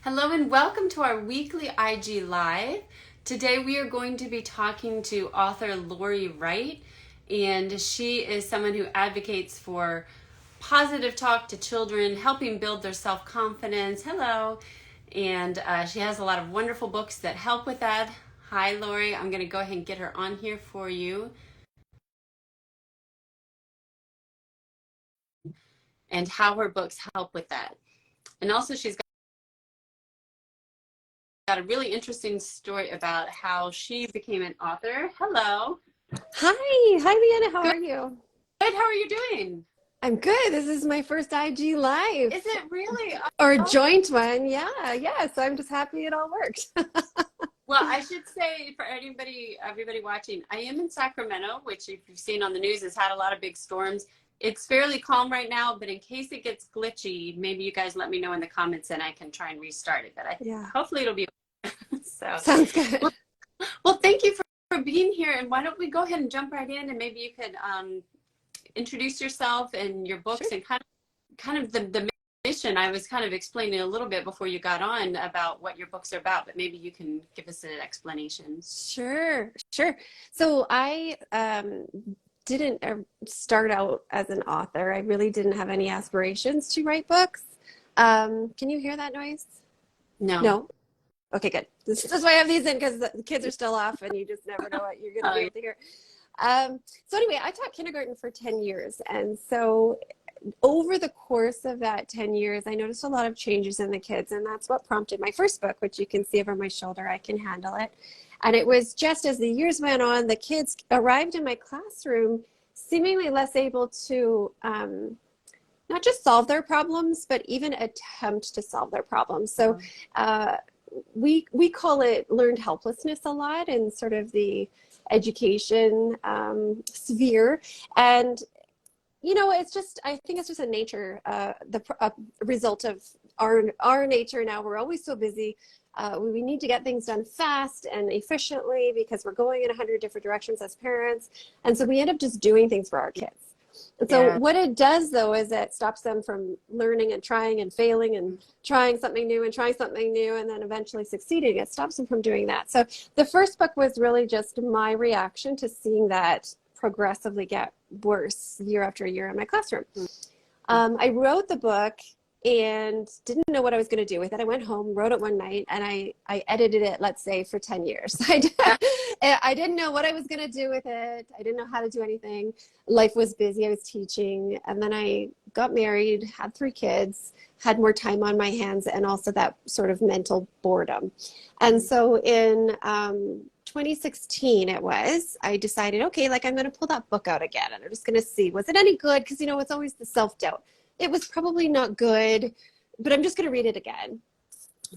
Hello and welcome to our weekly IG Live. Today we are going to be talking to author Laurie Wright, and she is someone who advocates for positive talk to children, helping build their self-confidence. Hello. And she has a lot of wonderful books that help with that. Hi, Laurie. I'm going to go ahead and get her on here for you. And how her books help with that. And also she's got a really interesting story about how she became an author. Hello. Hi, Leanna. How Good. are you? Good. How are you doing? I'm good. This is my first IG live Is it really? or Oh, joint one. Yeah. So I'm just happy it all worked. well, I should say for everybody watching, I am in Sacramento, which if you've seen on the news has had a lot of big storms. It's fairly calm right now, but in case it gets glitchy, maybe you guys let me know in the comments and I can try and restart it. But Yeah, hopefully it'll be so. sounds good. Well, well, thank you for being here. And why don't we go ahead and jump right in, and maybe you could introduce yourself and your Sure. books and kind of the mission. I was kind of explaining a little bit before you got on about what your books are about, but maybe you can give us an explanation. Sure. So I didn't start out as an author. I really didn't have any aspirations to write books. Can you hear that noise? No. No? Okay, good. This is why I have these in because the kids are still off and you just never know what you're going to Oh, be able to hear. So anyway, I taught kindergarten for 10 years. And so over the course of that 10 years, I noticed a lot of changes in the kids. And that's what prompted my first book, which you can see over my shoulder. I Can Handle It. And it was just as the years went on, the kids arrived in my classroom seemingly less able to not just solve their problems, but even attempt to solve their problems. So we call it learned helplessness a lot in sort of the education sphere. And it's just, I think it's just a nature, the result of our nature now. We're always so busy. We need to get things done fast and efficiently because we're going in 100 different directions as parents. And so we end up just doing things for our kids. And so yeah. what it does, though, is it stops them from learning and trying and failing and trying something new and trying something new and then eventually succeeding. It stops them from doing that. So the first book was really just my reaction to seeing that progressively get worse year after year in my classroom. I wrote the book and didn't know what I was going to do with it. I went home, wrote it one night, and I edited it, let's say, for 10 years. I didn't know what I was going to do with it. I didn't know how to do anything. Life was busy. I was teaching. And then I got married, had 3 kids, had more time on my hands, and also that sort of mental boredom. And so in 2016 I decided, okay, like I'm going to pull that book out again and I'm just going to see, was it any good? Because, it's always the self-doubt. It was probably not good, but I'm just going to read it again.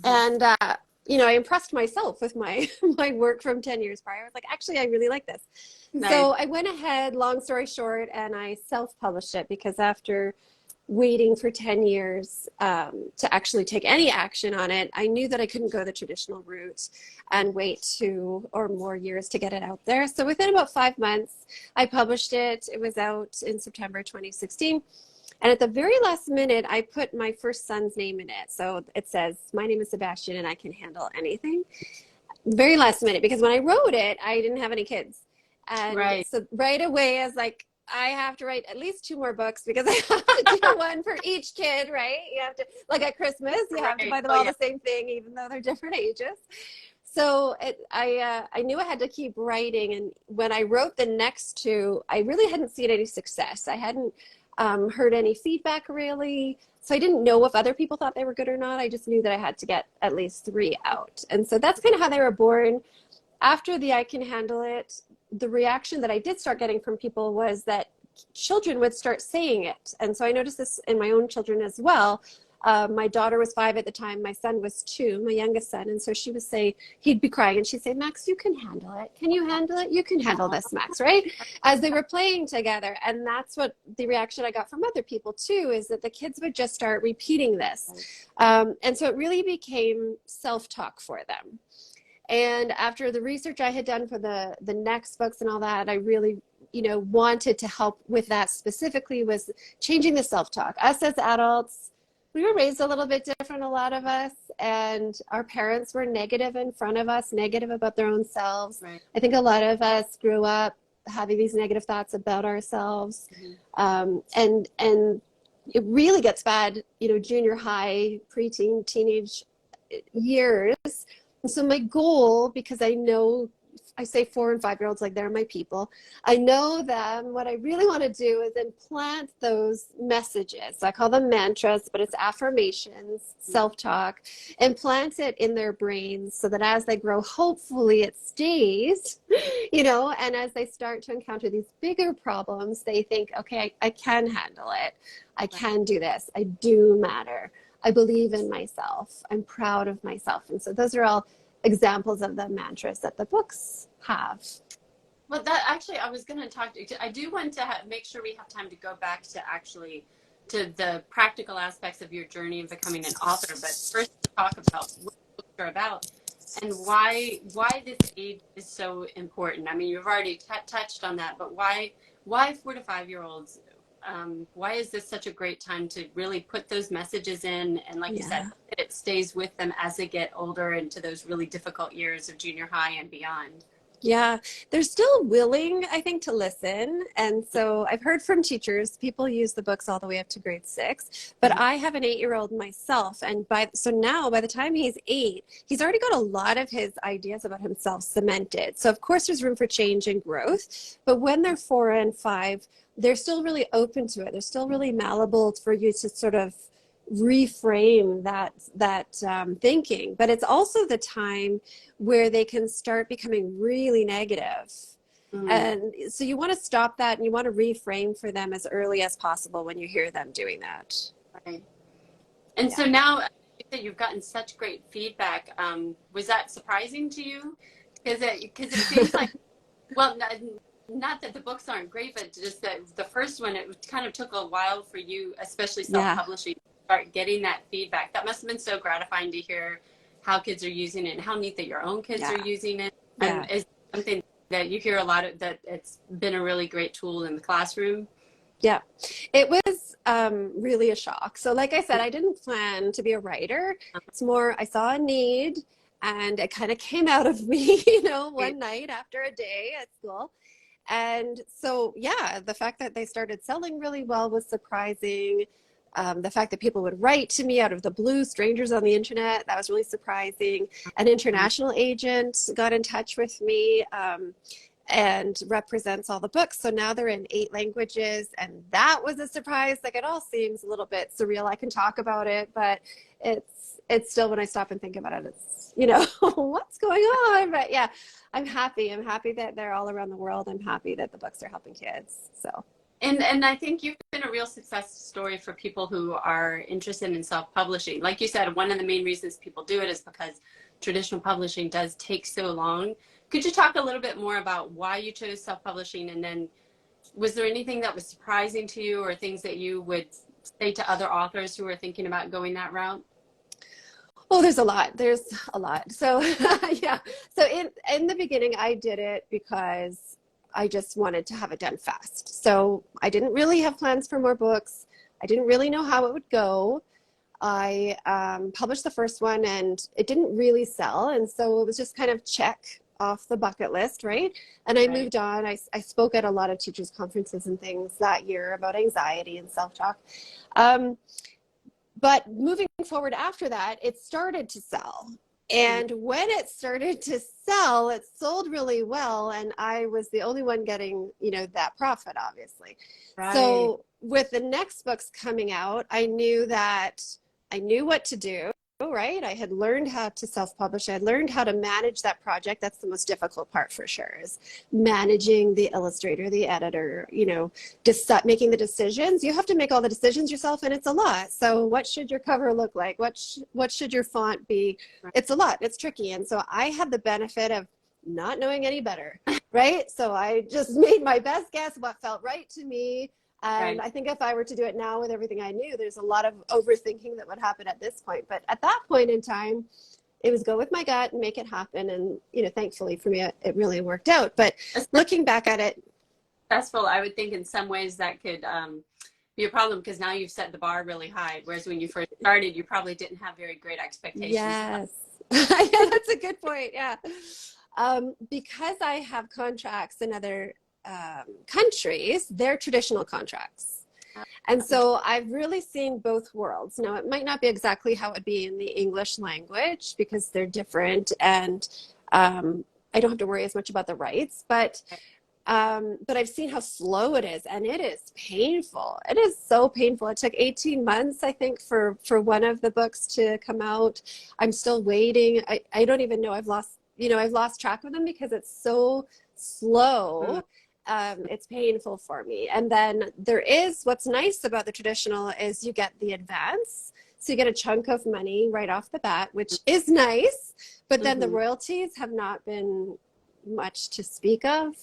And, I impressed myself with my work from 10 years prior. I was like, actually, I really like this. Nice. So I went ahead, long story short, and I self-published it because after waiting for 10 years to actually take any action on it, I knew that I couldn't go the traditional route and wait 2 or more years to get it out there. So within about 5 months, I published it. It was out in September 2016. And at the very last minute, I put my first son's name in it. So it says, my name is Sebastian and I can handle anything. Very last minute, because when I wrote it, I didn't have any kids. And Right. so right away, I was like, I have to write at least 2 more books because I have to do one for each kid, right? You have to, like at Christmas, you have to buy them all the same thing, even though they're different ages. So I knew I had to keep writing. And when I wrote the next 2, I really hadn't seen any success. I hadn't heard any feedback really. So I didn't know if other people thought they were good or not. I just knew that I had to get at least 3 out. And so that's kind of how they were born. After the I Can Handle It, the reaction that I did start getting from people was that children would start saying it. And so I noticed this in my own children as well. My daughter was 5 at the time. My son was 2, my youngest son. And so she would say, he'd be crying and she'd say, Max, you can handle it. Can you handle it? You can handle this, Max, right? As they were playing together. And that's what the reaction I got from other people too, is that the kids would just start repeating this. And so it really became self-talk for them. And after the research I had done for the next books and all that, I really, wanted to help with that specifically, was changing the self-talk. Us as adults, we were raised a little bit different, a lot of us, and our parents were negative in front of us, negative about their own selves. Right. I think a lot of us grew up having these negative thoughts about ourselves. And it really gets bad, junior high, preteen, teenage years. And so my goal, because I say 4 and 5-year-olds like they're my people. I know them. What I really want to do is implant those messages. So I call them mantras, but it's affirmations, self-talk. Implant it in their brains so that as they grow, hopefully it stays, and as they start to encounter these bigger problems, they think, okay, I can handle it. I can do this. I do matter. I believe in myself. I'm proud of myself. And so those are all examples of the mantras that the books have. Well, that actually, I was going to talk to, I do want to make sure we have time to go back to the practical aspects of your journey of becoming an author. But first, talk about what books are about and why this age is so important. I mean, you've already touched on that, but why 4 to 5-year-olds? Why is this such a great time to really put those messages in? And like you said, it stays with them as they get older into those really difficult years of junior high and beyond. Yeah, they're still willing, I think, to listen. And so I've heard from teachers, people use the books all the way up to grade 6, but I have an 8-year-old myself. And so now by the time he's 8, he's already got a lot of his ideas about himself cemented. So of course there's room for change and growth, but when they're 4 and 5, they're still really open to it. They're still really malleable for you to sort of reframe that thinking. But it's also the time where they can start becoming really negative. And so you want to stop that and you want to reframe for them as early as possible when you hear them doing that. Right. And so now that you've gotten such great feedback, was that surprising to you? Because it seems like, well, not that the books aren't great, but just that the first one, it kind of took a while for you, especially self-publishing, to start getting that feedback. That must have been so gratifying to hear how kids are using it and how neat that your own kids are using it. Is something that you hear a lot of, that it's been a really great tool in the classroom? Yeah, it was really a shock. So like I said, I didn't plan to be a writer. It's more, I saw a need and it kind of came out of me, one night after a day at school. And so, the fact that they started selling really well was surprising. The fact that people would write to me out of the blue, strangers on the internet, that was really surprising. An international agent got in touch with me and represents all the books. So now they're in 8 languages, and that was a surprise. Like, it all seems a little bit surreal. I can talk about it, but it's still, when I stop and think about it, it's, what's going on? But yeah, I'm happy. I'm happy that they're all around the world. I'm happy that the books are helping kids. So. And I think you've been a real success story for people who are interested in self-publishing. Like you said, one of the main reasons people do it is because traditional publishing does take so long. Could you talk a little bit more about why you chose self-publishing? And then was there anything that was surprising to you or things that you would say to other authors who are thinking about going that route? Oh, there's a lot. So So in the beginning, I did it because I just wanted to have it done fast. So I didn't really have plans for more books. I didn't really know how it would go. I published the first one and it didn't really sell. And so it was just kind of check off the bucket list, right? And I moved on. I spoke at a lot of teachers' conferences and things that year about anxiety and self-talk. But moving forward after that, it started to sell. And when it started to sell, it sold really well. And I was the only one getting, that profit, obviously. Right. So with the next books coming out, I knew what to do. Right? I had learned how to self-publish. I had learned how to manage that project. That's the most difficult part for sure, is managing the illustrator, the editor, making the decisions. You have to make all the decisions yourself, and it's a lot. So what should your cover look like? What should your font be? It's a lot. It's tricky. And so I had the benefit of not knowing any better, right? So I just made my best guess, what felt right to me. And I think if I were to do it now with everything I knew, there's a lot of overthinking that would happen at this point. But at that point in time, it was go with my gut and make it happen. And, thankfully for me, it really worked out. But looking back at it. Successful, I would think in some ways that could be a problem because now you've set the bar really high. Whereas when you first started, you probably didn't have very great expectations. Yes. Yeah, that's a good point. Yeah. Because I have contracts in other countries, they're traditional contracts. And so I've really seen both worlds. Now, it might not be exactly how it would be in the English language because they're different, and I don't have to worry as much about the rights, but I've seen how slow it is, and it is painful. It is so painful. It took 18 months, I think, for one of the books to come out. I'm still waiting. I don't even know. I've lost track of them because it's so slow. It's painful for me. And then what's nice about the traditional is you get the advance. So you get a chunk of money right off the bat, which is nice. But then the royalties have not been much to speak of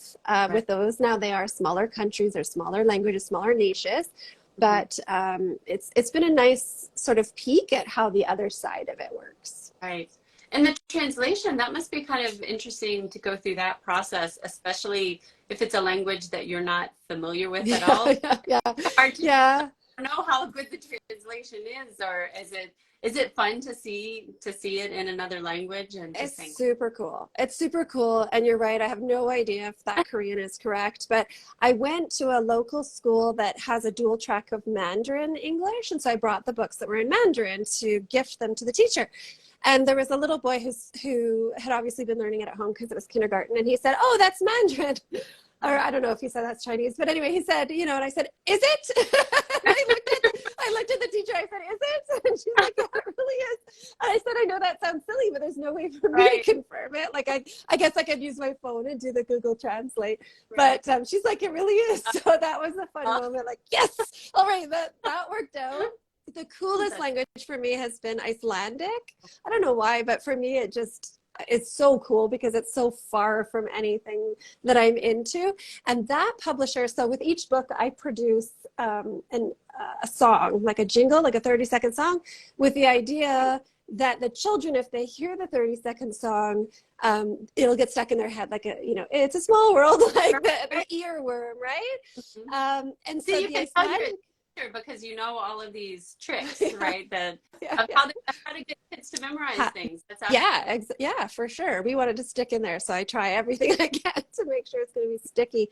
with those. Now they are smaller countries or smaller languages, smaller niches. But it's been a nice sort of peek at how the other side of it works. Right. And the translation, that must be kind of interesting to go through that process, especially if it's a language that you're not familiar with at all. Hard to know how good the translation is, or is it fun to see it in another language? And it's super cool. It's super cool. And you're right. I have no idea if that Korean is correct, but I went to a local school that has a dual track of Mandarin English. And so I brought the books that were in Mandarin to gift them to the teacher. And there was a little boy who had obviously been learning it at home because it was kindergarten. And he said, "Oh, that's Mandarin." Or I don't know if he said that's Chinese. But anyway, he said, and I said, "Is it?" I looked at the teacher. I said, "Is it?" And she's like, "Yeah, it really is." And I said, "I know that sounds silly, but there's no way for me to confirm it. Like, I guess I could use my phone and do the Google Translate." But she's like, "It really is." So that was a fun moment. Like, yes, all right, that worked out. The coolest language for me has been Icelandic. I don't know why, but for me, it's so cool because it's so far from anything that I'm into. And that publisher, so with each book, I produce a song, like a jingle, like a 30-second song, with the idea that the children, if they hear the 30-second song, it'll get stuck in their head, like it's a small world, like the earworm, right? And so the Icelandic, because all of these tricks, right? How to get kids to memorize things. That's for sure. We wanted to stick in there, so I try everything I can to make sure it's going to be sticky.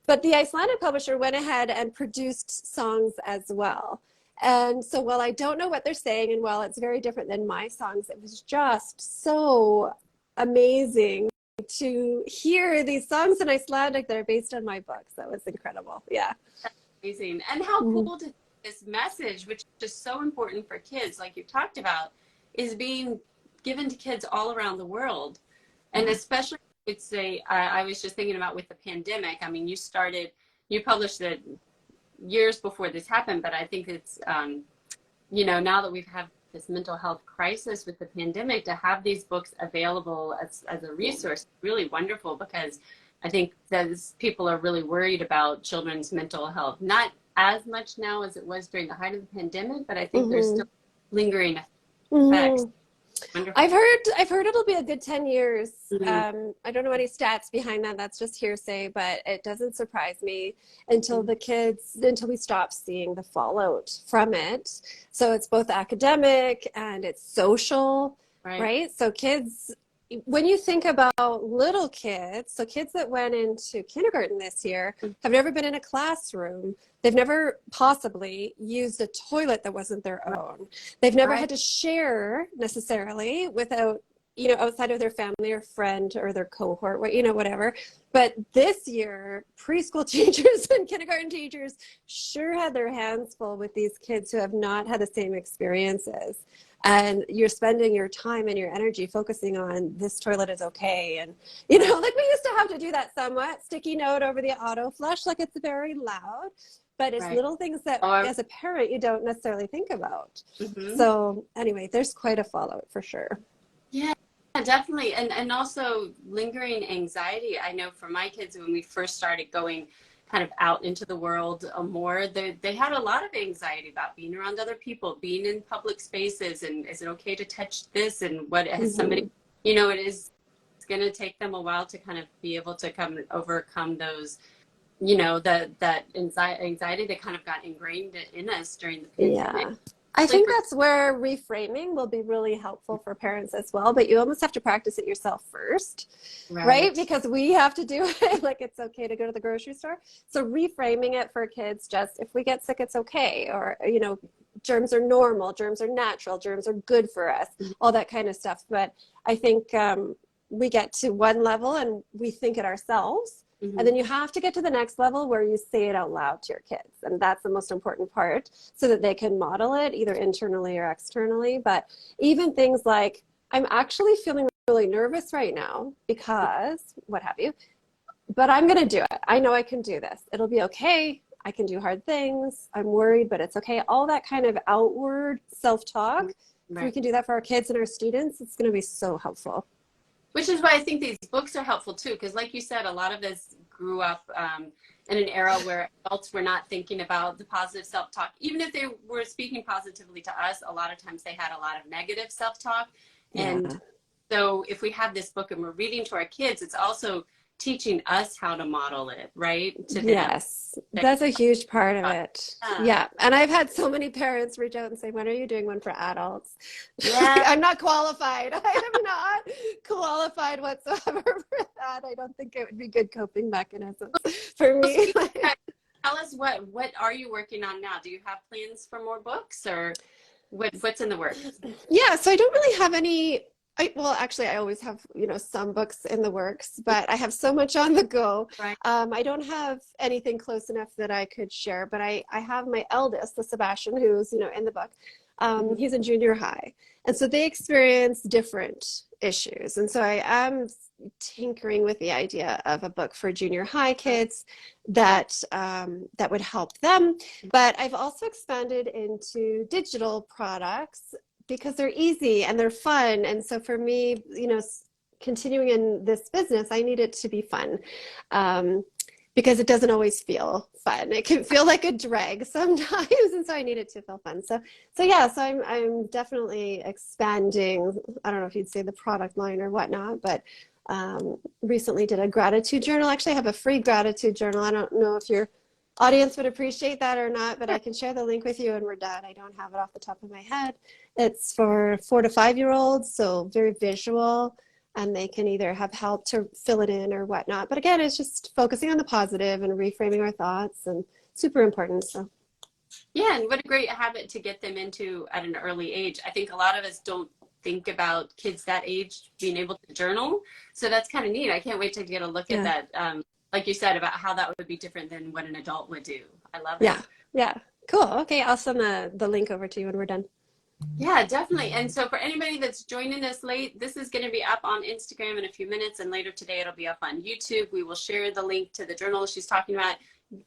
But the Icelandic publisher went ahead and produced songs as well. And so while I don't know what they're saying, and while it's very different than my songs, it was just so amazing to hear these songs in Icelandic that are based on my books. That was incredible. Yeah. Amazing. And how cool to this message, which is just so important for kids, like you talked about, is being given to kids all around the world. And especially, I was just thinking about with the pandemic. I mean, you published it years before this happened, but I think it's, now that we've had this mental health crisis with the pandemic, to have these books available as a resource is really wonderful, because I think that people are really worried about children's mental health. Not as much now as it was during the height of the pandemic, but I think there's still lingering effects. I've heard it'll be a good 10 years. I don't know any stats behind that. That's just hearsay, but it doesn't surprise me until we stop seeing the fallout from it. So it's both academic and it's social, right? So kids, when you think about little kids, so kids that went into kindergarten this year have never been in a classroom. They've never possibly used a toilet that wasn't their own. They've never had to share necessarily without, outside of their family or friend or their cohort, whatever. But this year, preschool teachers and kindergarten teachers sure had their hands full with these kids who have not had the same experiences. And you're spending your time and your energy focusing on this toilet is okay. And, like we used to have to do that somewhat, sticky note over the auto flush, like it's very loud, but it's little things that as a parent, you don't necessarily think about. So anyway, there's quite a fallout for sure. Yeah, definitely. And also lingering anxiety. I know for my kids, when we first started going kind of out into the world more, they had a lot of anxiety about being around other people, being in public spaces, and is it okay to touch this, and what has somebody, it's going to take them a while to kind of be able to overcome those you know, that anxiety that kind of got ingrained in us during the pandemic. Yeah. I think that's where reframing will be really helpful for parents as well, but you almost have to practice it yourself first, right? Because we have to do it like it's okay to go to the grocery store. So reframing it for kids, just if we get sick, it's okay. Or, you know, germs are normal, germs are natural, germs are good for us, all that kind of stuff. But I think we get to one level and we think it ourselves. And then you have to get to the next level where you say it out loud to your kids. And that's the most important part so that they can model it either internally or externally. But even things like, I'm actually feeling really nervous right now because what have you, but I'm going to do it. I know I can do this. It'll be okay. I can do hard things. I'm worried, but it's okay. All that kind of outward self-talk. If we can do that for our kids and our students, it's going to be so helpful. Which is why I think these books are helpful too, because like you said, a lot of us grew up in an era where adults were not thinking about the positive self-talk. Even if they were speaking positively to us, a lot of times they had a lot of negative self-talk. And so if we have this book and we're reading to our kids, it's also teaching us how to model it, right? Yes, that's a huge part of it. Yeah. And I've had so many parents reach out and say, when are you doing one for adults? Yeah. I'm not qualified. I am not qualified whatsoever for that. I don't think it would be good coping mechanisms for me. Tell us what are you working on now? Do you have plans for more books or what's in the works? Yeah, so I don't really have any. Well, actually, I always have, you know, some books in the works, but I have so much on the go. I don't have anything close enough that I could share, but I have my eldest, the Sebastian, who's, you know, in the book. He's in junior high. And so they experience different issues. And so I am tinkering with the idea of a book for junior high kids that that would help them. But I've also expanded into digital products because they're easy and they're fun. And so for me, you know, continuing in this business, I need it to be fun because it doesn't always feel fun. It can feel like a drag sometimes. And so I need it to feel fun. So yeah, so I'm definitely expanding. I don't know if you'd say the product line or whatnot, but recently did a gratitude journal. Actually, I have a free gratitude journal. I don't know if your audience would appreciate that or not, but I can share the link with you when we're done. I don't have it off the top of my head. It's for 4 to 5-year-olds, so very visual, and they can either have help to fill it in or whatnot. But again, it's just focusing on the positive and reframing our thoughts, and super important. So yeah, and what a great habit to get them into at an early age. I think a lot of us don't think about kids that age being able to journal, so that's kind of neat. I can't wait to get a look at that. Like you said, about how that would be different than what an adult would do. I love it. Yeah, cool. Okay, I'll send the link over to you when we're done. Yeah, definitely. And so for anybody that's joining us late, this is going to be up on Instagram in a few minutes, and later today it'll be up on YouTube. We will share the link to the journal she's talking about.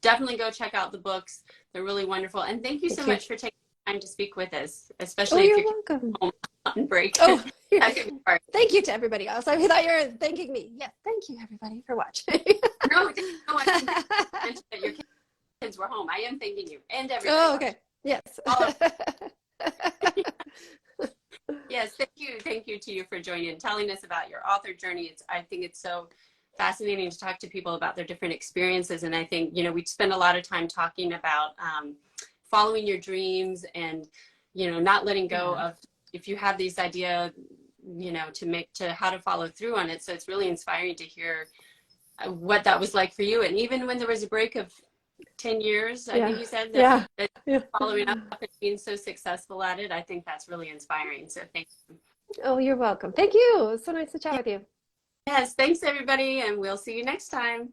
Definitely go check out the books. They're really wonderful. And thank you so much for taking time to speak with us, especially if you're welcome. Home on break. Thank you to everybody else. I thought you were thanking me. Yeah, thank you everybody for watching. No, I mentioned that your kids were home. I am thanking you and everybody. Oh, okay. Yes. Yes, thank you to you for joining and telling us about your author journey. I think it's so fascinating to talk to people about their different experiences, and I think, you know, we spend a lot of time talking about following your dreams and, you know, not letting go of, if you have these idea, you know, to how to follow through on it. So it's really inspiring to hear what that was like for you. And even when there was a break of 10 years, I think you said that, following up and being so successful at it, I think that's really inspiring. So thank you. Oh, you're welcome. Thank you. It's so nice to chat with you. Yes, thanks everybody, and we'll see you next time.